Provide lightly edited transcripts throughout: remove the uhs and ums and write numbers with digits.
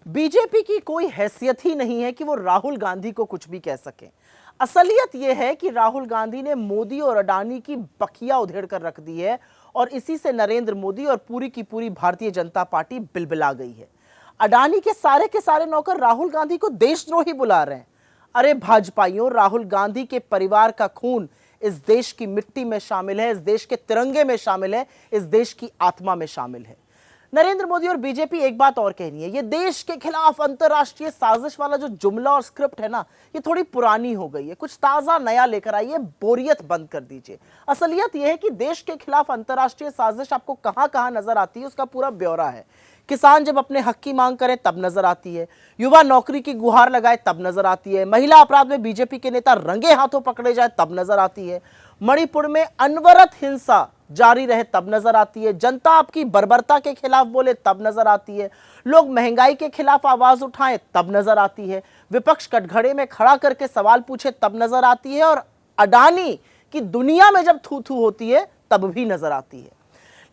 BJP की कोई हैसियत ही नहीं है कि वो राहुल गांधी को कुछ भी कह सके। असलियत यह है कि राहुल गांधी ने मोदी और अडानी की बखिया उधेड़ कर रख दी है और इसी से नरेंद्र मोदी और पूरी की पूरी भारतीय जनता पार्टी बिलबिला गई है। अडानी के सारे नौकर राहुल गांधी को देशद्रोही बुला रहे हैं। अरे भाजपाइयों, राहुल गांधी के परिवार का खून इस देश की मिट्टी में शामिल है, इस देश के तिरंगे में शामिल है, इस देश की आत्मा में शामिल है। नरेंद्र मोदी और बीजेपी एक बात और कहनी है, ये देश के खिलाफ अंतरराष्ट्रीय साजिश वाला जो जुमला और स्क्रिप्ट है ना, ये थोड़ी पुरानी हो गई है। कुछ ताजा नया लेकर आइए, बोरियत बंद कर दीजिए। असलियत यह है कि देश के खिलाफ अंतरराष्ट्रीय साजिश आपको कहां कहां नजर आती है, उसका पूरा ब्यौरा है। किसान जब अपने हक की मांग करे तब नजर आती है, युवा नौकरी की गुहार लगाए तब नजर आती है, महिला अपराध में बीजेपी के नेता रंगे हाथों पकड़े जाए तब नजर आती है, मणिपुर में अनवरत हिंसा जारी रहे तब नजर आती है, जनता आपकी बर्बरता के खिलाफ बोले तब नजर आती है, लोग महंगाई के खिलाफ आवाज उठाएं तब नजर आती है, विपक्ष कटघरे में खड़ा करके सवाल पूछे तब नजर आती है, और अडानी की दुनिया में जब थू थू होती है तब भी नजर आती है।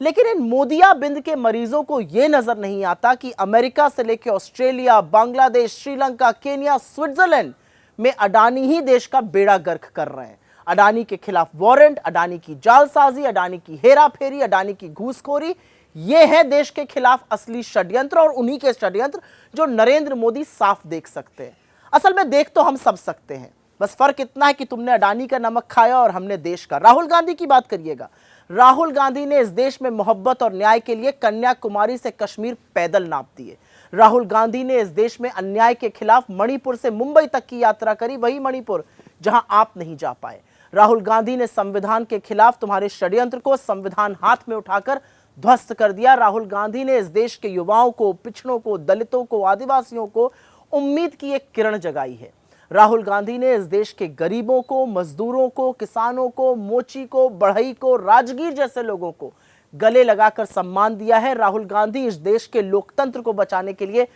लेकिन इन मोदियाबिंद के मरीजों को यह नजर नहीं आता कि अमेरिका से लेकर Australia, Bangladesh, Sri Lanka, Kenya, Switzerland में अडानी ही देश का बेड़ा गर्क कर रहे हैं। अडानी के खिलाफ वारंट, अडानी की जालसाजी, अडानी की हेराफेरी, अडानी की घूसखोरी, ये है देश के खिलाफ असली षड्यंत्र, और उन्हीं के षड्यंत्र जो नरेंद्र मोदी साफ देख सकते हैं। असल में देख तो हम सब सकते हैं, बस फर्क इतना है कि तुमने अडानी का नमक खाया और हमने देश का। राहुल गांधी की बात करिएगा, राहुल गांधी ने इस देश में मोहब्बत और न्याय के लिए कन्याकुमारी से कश्मीर पैदल नाप दिए। राहुल गांधी ने इस देश में अन्याय के खिलाफ मणिपुर से मुंबई तक की यात्रा करी, वही मणिपुर जहां आप नहीं जा पाए। राहुल गांधी ने संविधान के खिलाफ तुम्हारे षड्यंत्र को संविधान हाथ में उठाकर ध्वस्त कर दिया। राहुल गांधी ने इस देश के युवाओं को, पिछड़ों को, दलितों को, आदिवासियों को उम्मीद की एक किरण जगाई है। राहुल गांधी ने इस देश के गरीबों को, मजदूरों को, किसानों को, मोची को, बढ़ई को, राजगीर जैसे लोगों को गले लगाकर सम्मान दिया है। राहुल गांधी इस देश के लोकतंत्र को बचाने के लिए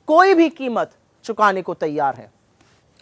कोई भी कीमत चुकाने को तैयार है।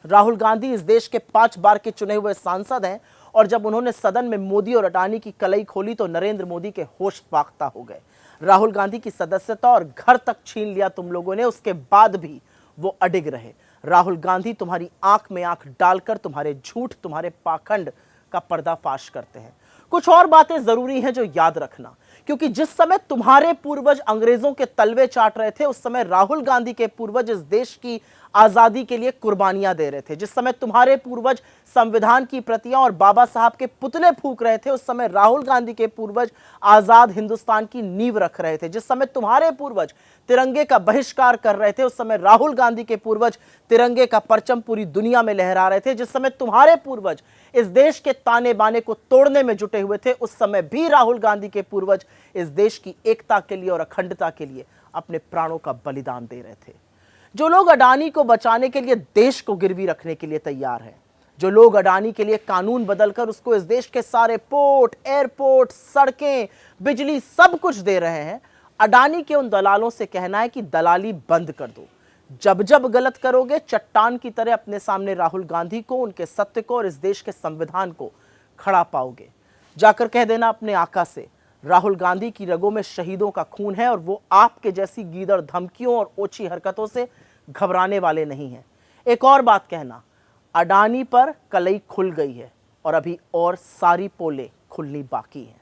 राहुल गांधी इस देश के 5 बार के चुने हुए सांसद हैं, और जब उन्होंने सदन में मोदी और अडानी की कलई खोली तो नरेंद्र मोदी के होश फाख्ता हो गए। राहुल गांधी की सदस्यता और घर तक छीन लिया तुम लोगों ने, उसके बाद भी वो अडिग रहे। राहुल गांधी तुम्हारी आंख में आंख डालकर तुम्हारे झूठ, तुम्हारे पाखंड का पर्दाफाश करते हैं। कुछ और बातें जरूरी हैं जो याद रखना, क्योंकि जिस समय तुम्हारे पूर्वज अंग्रेजों के तलवे चाट रहे थे, उस समय राहुल गांधी के पूर्वज इस देश की आजादी के लिए कुर्बानियां दे रहे थे। जिस समय तुम्हारे पूर्वज संविधान की प्रतियां और बाबा साहब के पुतले फूंक रहे थे, उस समय राहुल गांधी के पूर्वज आजाद हिंदुस्तान की नींव रख रहे थे। जिस समय तुम्हारे पूर्वज तिरंगे का बहिष्कार कर रहे थे, उस समय राहुल गांधी के पूर्वज तिरंगे का परचम पूरी दुनिया में लहरा रहे थे। जिस समय तुम्हारे पूर्वज इस देश के ताने बाने को तोड़ने में जुटे हुए थे, उस समय भी राहुल गांधी के पूर्वज इस देश की एकता के लिए और अखंडता के लिए अपने प्राणों का बलिदान दे रहे थे। जो लोग अडानी को बचाने के लिए देश को गिरवी रखने के लिए तैयार हैं, जो लोग अडानी के लिए कानून बदलकर उसको इस देश के सारे पोर्ट, एयरपोर्ट, सड़कें, बिजली सब कुछ दे रहे हैं, अडानी के उन दलालों से कहना है कि दलाली बंद कर दो। जब जब गलत करोगे, चट्टान की तरह अपने सामने राहुल गांधी को, उनके सत्य को और इस देश के संविधान को खड़ा पाओगे। जाकर कह देना अपने आका से, राहुल गांधी की रगों में शहीदों का खून है और वो आपके जैसी गीदड़ धमकियों और ओछी हरकतों से घबराने वाले नहीं हैं। एक और बात कहना, अडानी पर कलई खुल गई है और अभी और सारी पोलें खुलनी बाकी हैं।